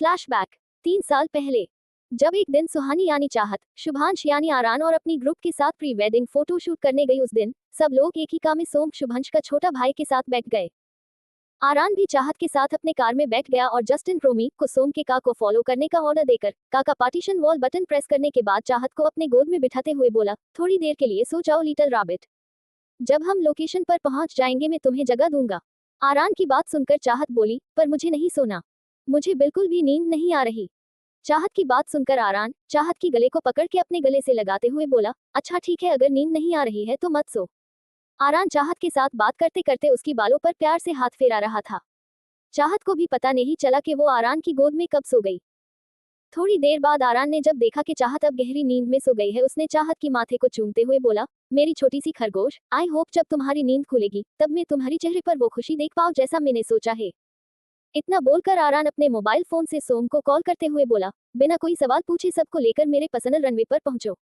फ्लैशबैक। 3 साल पहले, जब एक दिन सुहानी यानी चाहत, शुभांश यानी आरान और अपनी ग्रुप के साथ प्री वेडिंग फोटो शूट करने गई, उस दिन सब लोग एक ही कार में सोम, शुभांश का छोटा भाई, के साथ बैठ गए। आरान भी चाहत के साथ अपने कार में बैठ गया और जस्टिन प्रोमी को सोम के कार को फॉलो करने का ऑर्डर देकर का पार्टीशन वॉल बटन प्रेस करने के बाद चाहत को अपने गोद में बिठाते हुए बोला, थोड़ी देर के लिए सो जाओ लिटिल रॉबिट। जब हम लोकेशन पर पहुंच जाएंगे मैं तुम्हें जगह दूंगा। आरान की बात सुनकर चाहत बोली, पर मुझे नहीं सोना, मुझे बिल्कुल भी नींद नहीं आ रही। चाहत की बात सुनकर आरान चाहत की गले को पकड़ के अपने गले से लगाते हुए बोला, अच्छा ठीक है, अगर नींद नहीं आ रही है तो मत सो। आरान चाहत के साथ बात करते करते उसकी बालों पर प्यार से हाथ फेरा रहा था। चाहत को भी पता नहीं चला कि वो आरान की गोद में कब सो गई। थोड़ी देर बाद आरान ने जब देखा कि चाहत अब गहरी नींद में सो गई है, उसने चाहत की माथे को चूमते हुए बोला, मेरी छोटी सी खरगोश, आई होप जब तुम्हारी नींद खुलेगी तब मैं तुम्हारी चेहरे पर वो खुशी देख पाऊं जैसा मैंने सोचा है। इतना बोलकर आरान अपने मोबाइल फोन से सोम को कॉल करते हुए बोला, बिना कोई सवाल पूछे सबको लेकर मेरे पर्सनल रनवे पर पहुंचो।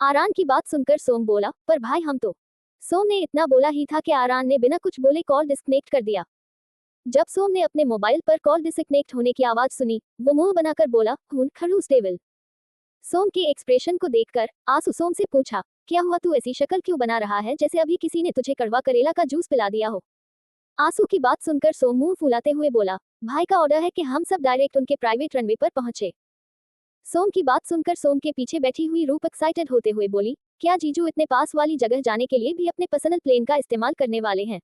आरान की बात सुनकर सोम बोला, पर भाई हम तो। सोम ने इतना बोला ही था कि आरान ने बिना कुछ बोले कॉल डिस्कनेक्ट कर दिया। जब सोम ने अपने मोबाइल पर कॉल डिस्कनेक्ट होने की आवाज सुनी, वो मुंह बनाकर बोला, खून खड़ूस डेविल। सोम के एक्सप्रेशन को देखकर आंसू सोम से पूछा, क्या हुआ, तू ऐसी शक्ल क्यों बना रहा है जैसे अभी किसी ने तुझे कड़वा करेला का जूस पिला दिया हो? आंसू की बात सुनकर सोम मुंह फुलाते हुए बोला, भाई का ऑर्डर है कि हम सब डायरेक्ट उनके प्राइवेट रनवे पर पहुंचे। सोम की बात सुनकर सोम के पीछे बैठी हुई रूप एक्साइटेड होते हुए बोली, क्या जीजू इतने पास वाली जगह जाने के लिए भी अपने पर्सनल प्लेन का इस्तेमाल करने वाले हैं?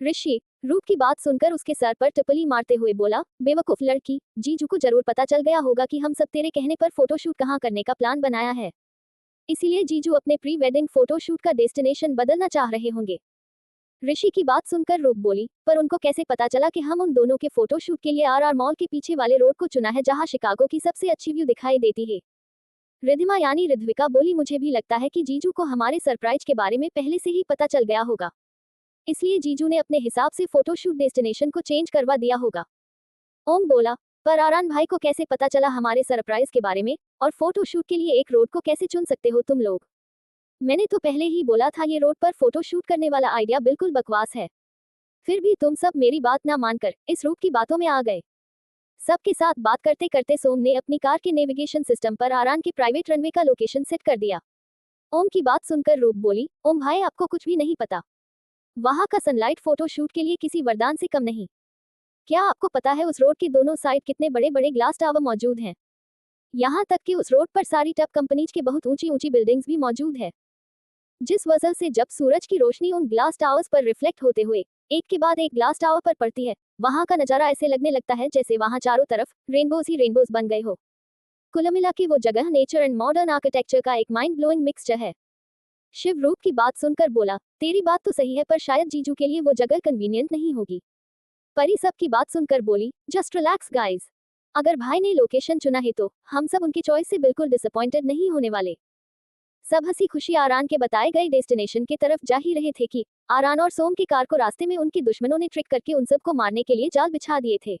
ऋषि रूप की बात सुनकर उसके सर पर टिप्पणी मारते हुए बोला, बेवकूफ लड़की, जीजू को जरूर पता चल गया होगा कि हम सब तेरे कहने पर फोटोशूट कहाँ करने का प्लान बनाया है, इसीलिए जीजू अपने प्री वेडिंग फोटोशूट का डेस्टिनेशन बदलना चाह रहे होंगे। ऋषि की बात सुनकर रूप बोली, पर उनको कैसे पता चला कि हम उन दोनों के फोटोशूट के लिए आर मॉल के पीछे वाले रोड को चुना है जहां शिकागो की सबसे अच्छी व्यू दिखाई देती है। रिद्धिमा यानी रिध्विका बोली, मुझे भी लगता है कि जीजू को हमारे सरप्राइज के बारे में पहले से ही पता चल गया होगा, इसलिए जीजू ने अपने हिसाब से फोटोशूट डेस्टिनेशन को चेंज करवा दिया होगा। ओम बोला, पर आरान भाई को कैसे पता चला हमारे सरप्राइज के बारे में, और फोटोशूट के लिए एक रोड को कैसे चुन सकते हो तुम लोग? मैंने तो पहले ही बोला था ये रोड पर फोटोशूट करने वाला आइडिया बिल्कुल बकवास है। फिर भी तुम सब मेरी बात ना मानकर इस रूप की बातों में आ गए। सबके साथ बात करते करते सोम ने अपनी कार के नेविगेशन सिस्टम पर आरान के प्राइवेट रनवे का लोकेशन सेट कर दिया। ओम की बात सुनकर रूप बोली, ओम भाई आपको कुछ भी नहीं पता। वहां का सनलाइट फोटोशूट के लिए किसी वरदान से कम नहीं। क्या आपको पता है उस रोड की दोनों साइड कितने बड़े बड़े ग्लास टावर मौजूद हैं? यहाँ तक कि उस रोड पर सारी टॉप कंपनीज के बहुत ऊंची ऊंची बिल्डिंग्स भी मौजूद है, जिस वजह से जब सूरज की रोशनी उन ग्लास टावर्स पर रिफ्लेक्ट होते हुए एक के बाद एक ग्लास टावर पर पड़ती है, वहां का नजारा ऐसे लगने लगता है जैसे वहां चारों तरफ रेनबोज ही रेनबोज बन गए हो। कुल मिला के वो जगह नेचर एंड मॉडर्न आर्किटेक्चर का एक माइंड ब्लोइंग मिक्सचर है। शिव रूप की बात सुनकर बोला, तेरी बात तो सही है, पर शायद जीजू के लिए वो जगह कन्वीनियंट नहीं होगी। परी सब की बात सुनकर बोली, जस्ट रिलैक्स गाइस, अगर भाई ने लोकेशन चुना है तो हम सब उनकी चॉइस से बिल्कुल डिसअपॉइंटेड नहीं होने वाले। सब हंसी खुशी आरान के बताए गए डेस्टिनेशन की तरफ जा ही रहे थे कि आरान और सोम की कार को रास्ते में उनके दुश्मनों ने ट्रिक करके उन सबको मारने के लिए जाल बिछा दिए थे।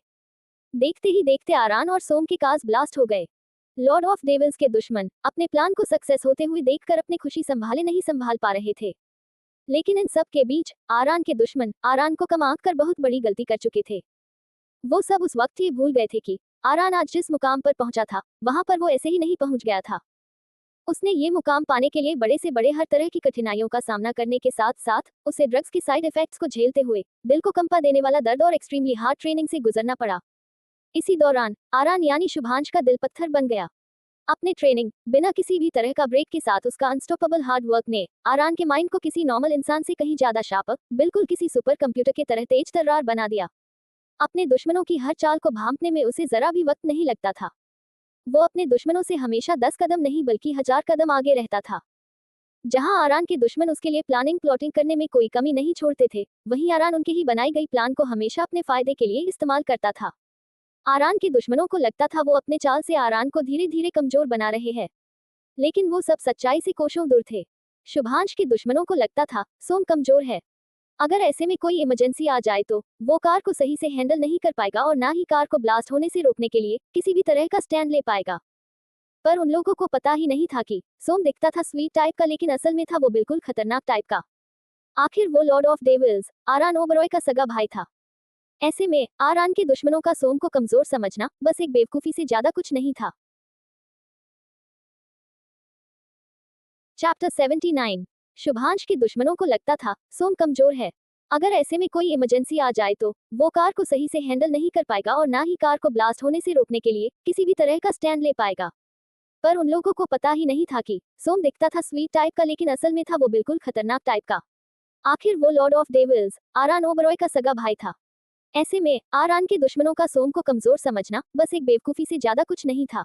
देखते ही देखते आरान और सोम के कार्स ब्लास्ट हो गए। लॉर्ड ऑफ डेविल्स के दुश्मन अपने प्लान को सक्सेस होते हुए देखकर अपनी खुशी संभाले नहीं संभाल पा रहे थे। लेकिन इन सब के बीच आरान के दुश्मन आरान को कम आंक कर बहुत बड़ी गलती कर चुके थे। वो सब उस वक्त ये भूल गए थे कि आरान आज जिस मुकाम पर पहुंचा था वहां पर वो ऐसे ही नहीं पहुंच गया था। उसने ये मुकाम पाने के लिए बड़े से बड़े हर तरह की कठिनाइयों का सामना करने के साथ साथ उसे ड्रग्स के साइड इफेक्ट्स को झेलते हुए दिल को कंपा देने वाला दर्द और एक्सट्रीमली हार्ड ट्रेनिंग से गुजरना पड़ा। इसी दौरान आरान यानी शुभांश का दिल पत्थर बन गया। अपने ट्रेनिंग बिना किसी भी तरह का ब्रेक के साथ उसका अनस्टॉपेबल हार्ड वर्क ने आरान के माइंड को किसी नॉर्मल इंसान से कहीं ज्यादा शार्प, बिल्कुल किसी सुपर कंप्यूटर की तरह तेज तर्रार बना दिया। अपने दुश्मनों की हर चाल को भांपने में उसे जरा भी वक्त नहीं लगता था। वो अपने दुश्मनों से हमेशा 10 कदम नहीं बल्कि 1000 कदम आगे रहता था। जहां आरान के दुश्मन उसके लिए प्लानिंग प्लॉटिंग करने में कोई कमी नहीं छोड़ते थे, वहीं आरान उनके ही बनाई गई प्लान को हमेशा अपने फायदे के लिए इस्तेमाल करता था। आरान के दुश्मनों को लगता था वो अपने चाल से आरान को धीरे धीरे कमजोर बना रहे हैं, लेकिन वो सब सच्चाई से कोसों दूर थे। शुभांश के दुश्मनों को लगता था सोम कमजोर है, अगर ऐसे में कोई इमरजेंसी आ जाए तो वो कार को सही से हैंडल नहीं कर पाएगा और ना ही कार को ब्लास्ट होने से रोकने के लिए किसी भी तरह का स्टैंड ले पाएगा। पर उन लोगों को पता ही नहीं था कि सोम दिखता था स्वीट टाइप का, लेकिन असल में था वो बिल्कुल खतरनाक टाइप का। आखिर वो lord of devils Aaran Oberoi का सगा भाई था। ऐसे में आरान के दुश्मनों का सोम को कमजोर समझना बस एक बेवकूफी से ज्यादा कुछ नहीं था। चैप्टर 79। शुभांश के दुश्मनों को लगता था सोम कमजोर है, अगर ऐसे में कोई इमरजेंसी आ जाए तो वो कार को सही से हैंडल नहीं कर पाएगा और ना ही कार को ब्लास्ट होने से रोकने के लिए किसी भी तरह का स्टैंड ले पाएगा। पर उन लोगों को पता ही नहीं था कि सोम दिखता था स्वीट टाइप का, लेकिन असल में था वो बिल्कुल खतरनाक टाइप का। आखिर वो lord of devils Aaran Oberoi का सगा भाई था। ऐसे में आरान के दुश्मनों का सोम को कमजोर समझना बस एक बेवकूफी से ज्यादा कुछ नहीं था।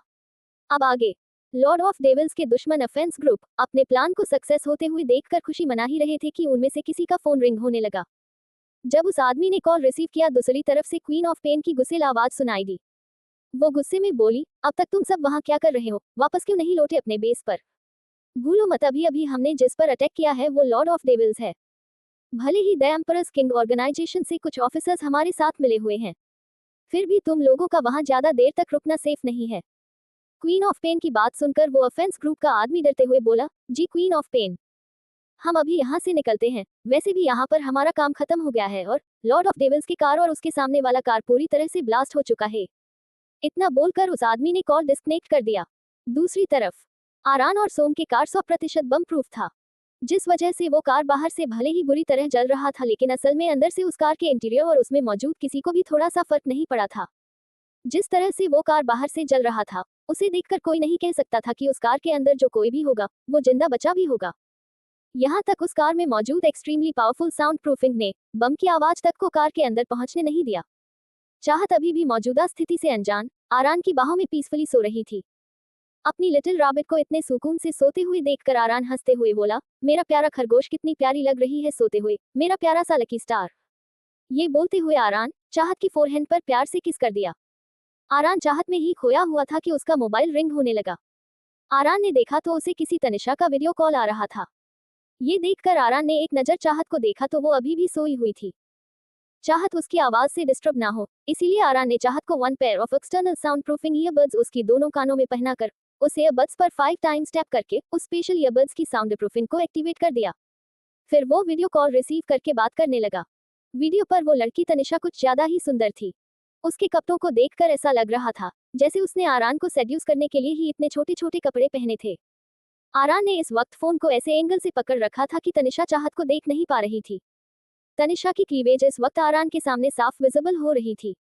अब आगे लॉर्ड ऑफ डेविल्स के दुश्मन अफेंस ग्रुप अपने प्लान को सक्सेस होते हुए देखकर खुशी मना ही रहे थे कि उनमें से किसी का फोन रिंग होने लगा। जब उस आदमी ने कॉल रिसीव किया, दूसरी तरफ से क्वीन ऑफ पेन की गुस्सेल आवाज सुनाई दी। वो गुस्से में बोली, अब तक तुम सब वहां क्या कर रहे हो, वापस क्यों नहीं लौटे अपने बेस पर? भूलो मत, अभी अभी हमने जिस पर अटैक किया है वो लॉर्ड ऑफ डेविल्स है। भले ही द एम्परर्स किंग ऑर्गेनाइजेशन से कुछ ऑफिसर्स हमारे साथ मिले हुए हैं, फिर भी तुम लोगों का वहां ज्यादा देर तक रुकना सेफ नहीं है। क्वीन ऑफ पेन की बात सुनकर वो अफेंस ग्रुप का आदमी डरते हुए बोला, जी क्वीन ऑफ पेन, हम अभी यहाँ से निकलते हैं, वैसे भी यहाँ पर हमारा काम खत्म हो गया है और लॉर्ड ऑफ डेविल्स की कार और उसके सामने वाला कार पूरी तरह से ब्लास्ट हो चुका है। इतना बोलकर उस आदमी ने कॉल डिस्कनेक्ट कर दिया। दूसरी तरफ आरान और सोम की कार 100% बम प्रूफ था, जिस वजह से वो कार बाहर से भले ही बुरी तरह जल रहा था, लेकिन असल में अंदर से उस कार के इंटीरियर और उसमें मौजूद किसी को भी थोड़ा सा फर्क नहीं पड़ा था। जिस तरह से वो कार बाहर से जल रहा था, उसे देखकर कोई नहीं कह सकता था कि उस कार के अंदर जो कोई भी होगा वो जिंदा बचा भी होगा। यहाँ तक उस कार में मौजूद एक्सट्रीमली पावरफुल साउंड प्रूफिंग ने बम की आवाज तक को कार के अंदर पहुंचने नहीं दिया। चाहत अभी भी मौजूदा स्थिति से अनजान आरान की बाहों में पीसफुली सो रही थी। अपनी लिटिल रैबिट को इतने सुकून से सोते हुए देखकर आरान हंसते हुए बोला, मेरा प्यारा खरगोश कितनी प्यारी लग रही है सोते हुए, मेरा प्यारा सा लकी स्टार। ये बोलते हुए आरान चाहत की फोरहेंड पर प्यार से किस कर दिया। आरान चाहत में ही खोया हुआ था कि उसका मोबाइल रिंग होने लगा। आरान ने देखा तो उसे किसी तनिषा का वीडियो कॉल आ रहा था। ये देखकर आरान ने एक नजर चाहत को देखा तो वो अभी भी सोई हुई थी। चाहत उसकी आवाज से डिस्टर्ब ना हो, इसीलिए आरान ने चाहत को 1 pair of external sound proofing earbuds उसकी दोनों कानों में पहनाकर उस ईयरबड्स पर 5 टाइम्स टैप करके उस स्पेशल ईयरबड्स की साउंड प्रूफिंग को एक्टिवेट कर दिया। फिर वो वीडियो कॉल रिसीव करके बात करने लगा। वीडियो पर वो लड़की तनिषा कुछ ज्यादा ही सुंदर थी। उसके कपड़ों को देखकर ऐसा लग रहा था जैसे उसने आरान को सेड्यूस करने के लिए ही इतने छोटे छोटे कपड़े पहने थे। आरान ने इस वक्त फोन को ऐसे एंगल से पकड़ रखा था कि तनिषा चाहत को देख नहीं पा रही थी। तनिषा की क्लीवेज इस वक्त आरान के सामने साफ विजिबल हो रही थी।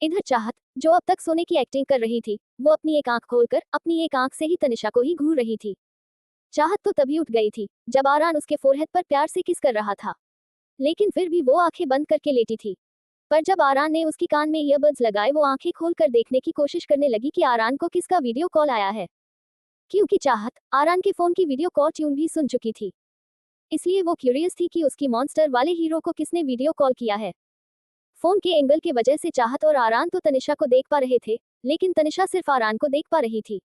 इधर चाहत, जो अब तक सोने की एक्टिंग कर रही थी, वो अपनी एक आंख खोलकर अपनी एक आंख से ही तनिषा को ही घूर रही थी। चाहत तो तभी उठ गई थी जब आरान उसके फोरहेड पर प्यार से किस कर रहा था, लेकिन फिर भी वो आंखें बंद करके लेटी थी। पर जब आरान ने उसकी कान में ईयरबड्स लगाए वो आंखें खोलकर देखने की कोशिश करने लगी कि आरान को किसका वीडियो कॉल आया है, क्योंकि चाहत आरान के फोन की वीडियो कॉल ट्यून भी सुन चुकी थी। इसलिए वो क्यूरियस थी कि उसकी मॉन्स्टर वाले हीरो को किसने वीडियो कॉल किया है। फोन के एंगल की वजह से चाहत और आरान तो तनिषा को देख पा रहे थे, लेकिन तनिषा सिर्फ आरान को देख पा रही थी।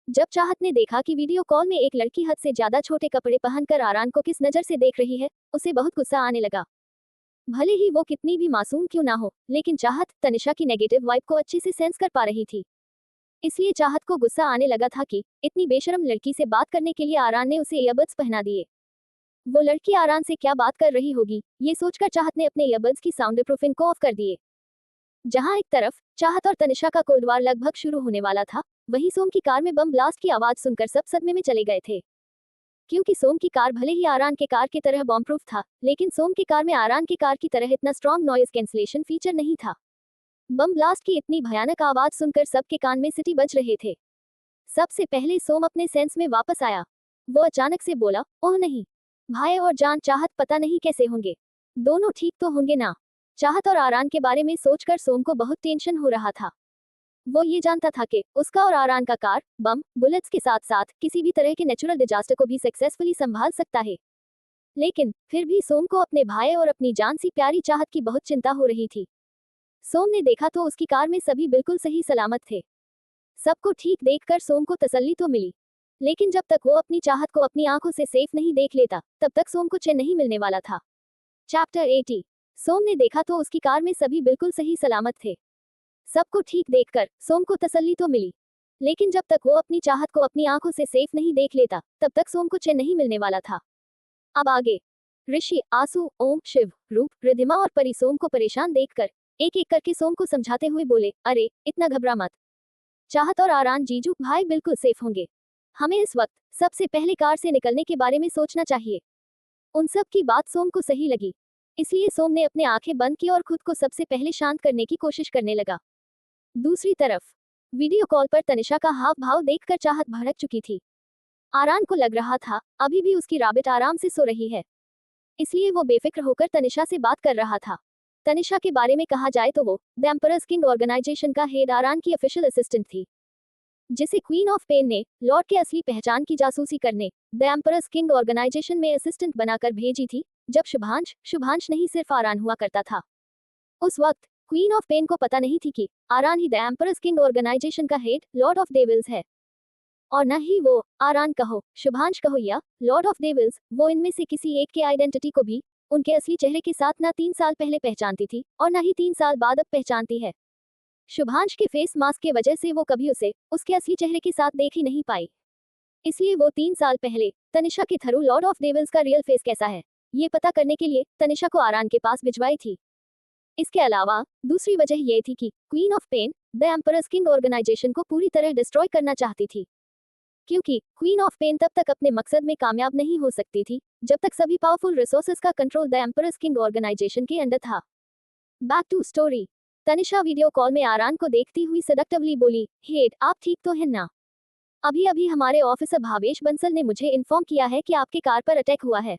जब चाहत ने देखा कि वीडियो कॉल में एक लड़की हद से ज्यादा छोटे कपड़े पहनकर आरान को किस नजर से देख रही है, उसे बहुत गुस्सा आने लगा। भले ही वो कितनी भी मासूम क्यों ना हो, लेकिन चाहत तनिषा की नेगेटिव वाइब को अच्छे से सेंस कर पा रही थी। इसलिए चाहत को गुस्सा आने लगा था कि इतनी बेशरम लड़की से बात करने के लिए आरान ने उसे ईयरबड्स पहना दिए। वो लड़की आरान से क्या बात कर रही होगी, ये सोचकर चाहत ने अपने ईयरबड्स की साउंड प्रूफिंग को ऑफ कर दिए। जहां एक तरफ चाहत और तनिषा का कोल्ड वार लगभग शुरू होने वाला था, वहीं सोम की कार में बम ब्लास्ट की आवाज सुनकर सब सदमे में चले गए थे। क्योंकि सोम की कार भले ही आरान के कार की तरह बॉम्ब प्रूफ था, लेकिन सोम की कार में आरान की कार की तरह इतना स्ट्रॉन्ग नॉइज कैंसलेशन फीचर नहीं था। बम ब्लास्ट की इतनी भयानक आवाज सुनकर सबके कान में सिटी बज रहे थे। सबसे पहले सोम अपने सेंस में वापस आया। वो अचानक से बोला, ओह नहीं, भाई और जान चाहत पता नहीं कैसे होंगे, दोनों ठीक तो होंगे ना। चाहत और आरान के बारे में सोचकर सोम को बहुत टेंशन हो रहा था। वो ये जानता था कि उसका और आरान का कार बम बुलेट्स के साथ साथ किसी भी तरह के नेचुरल डिजास्टर को भी सक्सेसफुली संभाल सकता है। लेकिन फिर भी सोम को अपने भाई और अपनी जान सी प्यारी चाहत की बहुत चिंता हो रही थी। सोम ने देखा तो उसकी कार में सभी बिल्कुल सही सलामत थे। सबको ठीक देखकर सोम को तसल्ली तो मिली, लेकिन जब तक वो अपनी चाहत को अपनी आंखों से सेफ नहीं देख लेता, तब तक सोम को चैन नहीं मिलने वाला था। चैप्टर 80। सोम ने देखा तो उसकी कार में सभी बिल्कुल सही सलामत थे। सबको ठीक देखकर सोम को तसल्ली तो मिली, लेकिन जब तक वो अपनी चाहत को अपनी आंखों से सेफ नहीं देख लेता, तब तक सोम को चैन नहीं मिलने वाला था। अब आगे ऋषि, आसू, ओम, शिव, रूप, रिधिमा और परी सोम को परेशान देखकर एक एक करके सोम को समझाते हुए बोले, अरे इतना घबरा मत, चाहत और आरान जीजू भाई बिल्कुल सेफ होंगे। हमें इस वक्त सबसे पहले कार से निकलने के बारे में सोचना चाहिए। उन सब की बात सोम को सही लगी, इसलिए सोम ने अपने आंखें बंद की और खुद को सबसे पहले शांत करने की कोशिश करने लगा। दूसरी तरफ वीडियो कॉल पर तनिषा का हाव भाव देखकर चाहत भड़क चुकी थी। आरान को लग रहा था अभी भी उसकी रैबिट आराम से सो रही है, इसलिए वो बेफिक्र होकर तनिषा से बात कर रहा था। तनिषा के बारे में कहा जाए तो वो द एम्परर्स किंग ऑर्गेनाइजेशन का हेड आरान की ऑफिशियल असिस्टेंट थी, जिसे क्वीन ऑफ पेन ने लॉर्ड के असली पहचान की जासूसी करने द एम्परर्स किंग ऑर्गेनाइजेशन में असिस्टेंट बनाकर भेजी थी, जब शुभांश नहीं सिर्फ आरान हुआ करता था। उस वक्त क्वीन ऑफ पेन को पता नहीं थी कि आरान ही द एम्परर्स किंग ऑर्गेनाइजेशन का हेड लॉर्ड ऑफ डेविल्स है, और न ही वो आरान कहो, शुभांश कहो या लॉर्ड ऑफ डेविल्स, वो इनमें से किसी एक के आइडेंटिटी को भी उनके असली चेहरे के साथ न 3 साल पहले पहचानती थी और न ही 3 साल बाद अब पहचानती है। शुभांश के फेस मास्क की वजह से वो कभी उसे उसके असली चेहरे के साथ देख ही नहीं पाई, इसलिए वो 3 साल पहले तनिषा के थ्रू लॉर्ड ऑफ डेविल्स का रियल फेस कैसा है, ये पता करने के लिए तनिषा को आरान के पास भिजवाई थी। इसके अलावा दूसरी वजह ये थी कि queen of pain the emperor's king organisation को पूरी तरह डिस्ट्रॉय करना चाहती थी, क्योंकि क्वीन ऑफ पेन तब तक अपने मकसद में कामयाब नहीं हो सकती थी जब तक सभी पावरफुल रिसोर्सेज का control the emperor's king organisation के अंडर था। Back to story. Tanisha video call में आरान को देखती हुई सडक्टिवली बोली, हेड आप ठीक तो हैं ना? अभी अभी हमारे ऑफिसर भावेश बंसल ने मुझे इन्फॉर्म किया है कि आपके कार पर अटैक हुआ है।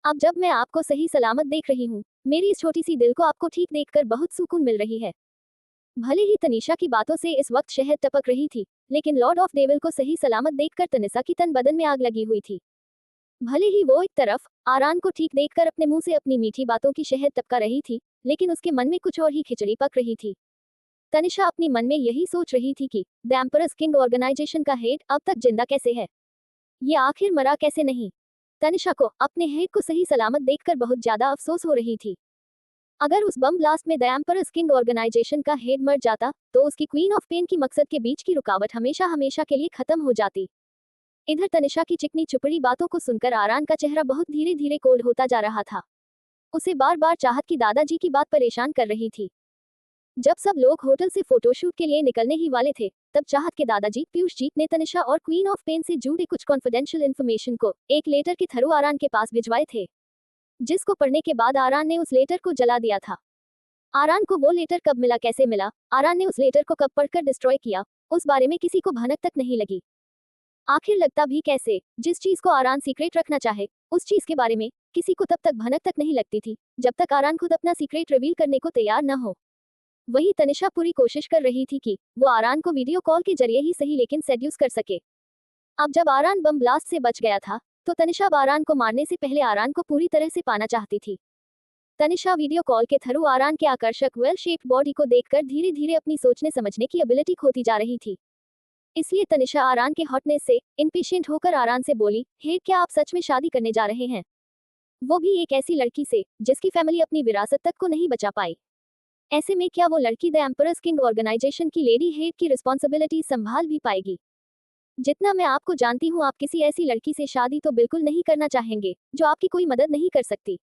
अब जब मैं आपको सही सलामत देख रही हूँ, मेरी इस छोटी सी दिल को आपको ठीक देखकर बहुत सुकून मिल रही है। भले ही तनीषा की बातों से इस वक्त शहद टपक रही थी, लेकिन लॉर्ड ऑफ डेविल को सही सलामत देखकर तनिषा की तन बदन में आग लगी हुई थी। भले ही वो एक तरफ आरान को ठीक देखकर अपने मुंह से अपनी मीठी बातों की शहद टपका रही थी, लेकिन उसके मन में कुछ और ही खिचड़ी पक रही थी। तनिषा अपनी मन में यही सोच रही थी कि द एम्परर्स किंग ऑर्गेनाइजेशन का हेड अब तक जिंदा कैसे है, ये आखिर मरा कैसे नहीं। तनिषा को अपने हेड को सही सलामत देखकर बहुत ज्यादा अफसोस हो रही थी। अगर उस बम ब्लास्ट में द एम्परर्स किंग ऑर्गेनाइजेशन का हेड मर जाता, तो उसकी क्वीन ऑफ पेन की मकसद के बीच की रुकावट हमेशा हमेशा के लिए खत्म हो जाती। इधर तनिषा की चिकनी चुपड़ी बातों को सुनकर आरान का चेहरा बहुत धीरे धीरे कोल्ड होता जा रहा था। उसे बार बार चाहत की दादाजी की बात परेशान कर रही थी। जब सब लोग होटल से फोटोशूट के लिए निकलने ही वाले थे, तब चाहत के दादाजी पीयूष जीत ने तनिषा और क्वीन ऑफ पेन से जुड़े कुछ कॉन्फिडेंशियल इन्फॉर्मेशन को एक लेटर के थ्रू आरान के पास भिजवाए थे, जिसको पढ़ने के बाद आरान ने उस लेटर को जला दिया था। आरान को वो लेटर कब मिला, कैसे मिला, आरान ने उस लेटर को कब पढ़कर डिस्ट्रॉय किया, उस बारे में किसी को भनक तक नहीं लगी। आखिर लगता भी कैसे, जिस चीज को आरान सीक्रेट रखना चाहे, उस चीज के बारे में किसी को तब तक भनक तक नहीं लगती थी, जब तक आरान खुद अपना सीक्रेट रिवील करने को तैयार न हो। वही तनिषा पूरी कोशिश कर रही थी कि वो आरान को वीडियो कॉल के जरिए ही सही लेकिन सेड्यूस कर सके। अब जब आरान बम ब्लास्ट से बच गया था, तो तनिषा अब आरान को मारने से पहले आरान को पूरी तरह से पाना चाहती थी। तनिषा वीडियो कॉल के थ्रू आरान के आकर्षक वेल शेप्ड बॉडी को देखकर धीरे धीरे अपनी सोचने समझने की एबिलिटी खोती जा रही थी। इसलिए तनिषा आरान के हॉटनेस से इम्पेशेंट होकर आरान से बोली, हे क्या आप सच में शादी करने जा रहे हैं, वो भी एक ऐसी लड़की से जिसकी फैमिली अपनी विरासत तक को नहीं बचा पाई। ऐसे में क्या वो लड़की द एम्परर्स किंग ऑर्गेनाइजेशन की लेडी हेड की रिस्पॉन्सिबिलिटी संभाल भी पाएगी। जितना मैं आपको जानती हूँ, आप किसी ऐसी लड़की से शादी तो बिल्कुल नहीं करना चाहेंगे जो आपकी कोई मदद नहीं कर सकती।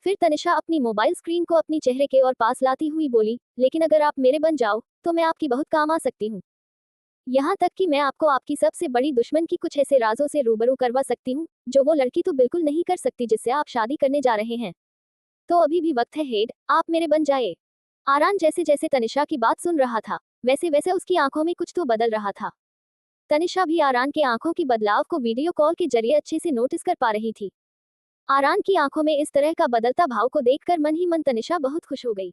फिर तनिषा अपनी मोबाइल स्क्रीन को अपनी चेहरे के और पास लाती हुई बोली, लेकिन अगर आप मेरे बन जाओ तो मैं आपकी बहुत काम आ सकती हूँ। यहाँ तक कि मैं आपको आपकी सबसे बड़ी दुश्मन की कुछ ऐसे राजों से रूबरू करवा सकती हूँ जो वो लड़की तो बिल्कुल नहीं कर सकती जिससे आप शादी करने जा रहे हैं। तो अभी भी वक्त है हेड, आप मेरे बन जाए। आरान जैसे जैसे तनिषा की बात सुन रहा था, वैसे वैसे उसकी आंखों में कुछ तो बदल रहा था। तनिषा भी आरान के आंखों की बदलाव को वीडियो कॉल के जरिए अच्छे से नोटिस कर पा रही थी। आरान की आंखों में इस तरह का बदलता भाव को देखकर मन ही मन तनिषा बहुत खुश हो गई।